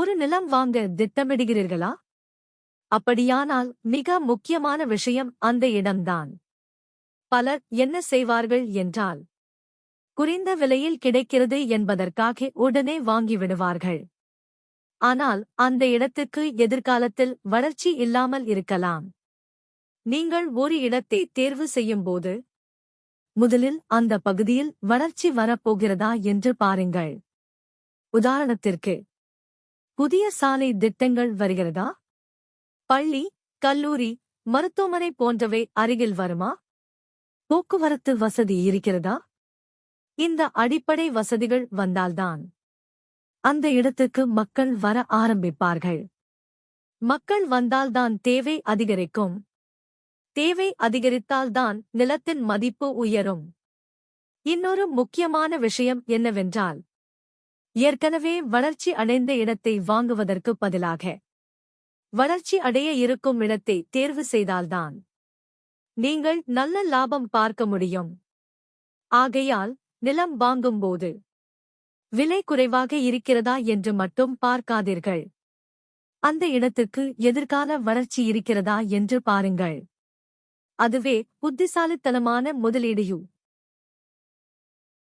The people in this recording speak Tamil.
ஒரு நிலம் வாங்க திட்டமிடுகிறீர்களா? அப்படியானால் மிக முக்கியமான விஷயம் அந்த இடம்தான். பலர் என்ன செய்வார்கள் என்றால், குறைந்த விலையில் கிடைக்கிறது என்பதற்காக உடனே வாங்கிவிடுவார்கள். ஆனால் அந்த இடத்துக்கு எதிர்காலத்தில் வளர்ச்சி இல்லாமல் இருக்கலாம். நீங்கள் ஒரு இடத்தை தேர்வு செய்யும்போது, முதலில் அந்த பகுதியில் வளர்ச்சி வரப்போகிறதா என்று பாருங்கள். உதாரணத்திற்கு, புதிய சாலை திட்டங்கள் வருகிறதா? பள்ளி, கல்லூரி, மருத்துவமனை போன்றவை அருகில் வருமா? போக்குவரத்து வசதி இருக்கிறதா? இந்த அடிப்படை வசதிகள் வந்தால்தான் அந்த இடத்துக்கு மக்கள் வர ஆரம்பிப்பார்கள். மக்கள் வந்தால்தான் தேவை அதிகரிக்கும். தேவை அதிகரித்தால்தான் நிலத்தின் மதிப்பு உயரும். இன்னொரு முக்கியமான விஷயம் என்னவென்றால், ஏற்கனவே வளர்ச்சி அடைந்த இடத்தை வாங்குவதற்கு பதிலாக வளர்ச்சி அடைய இருக்கும் இடத்தை தேர்வு செய்தால்தான் நீங்கள் நல்ல லாபம் பார்க்க முடியும். ஆகையால் நிலம் வாங்கும்போது விலை குறைவாக இருக்கிறதா என்று மட்டும் பார்க்காதீர்கள். அந்த இடத்துக்கு எதிர்கால வளர்ச்சி இருக்கிறதா என்று பாருங்கள். அதுவே புத்திசாலித்தனமான முதலீடு.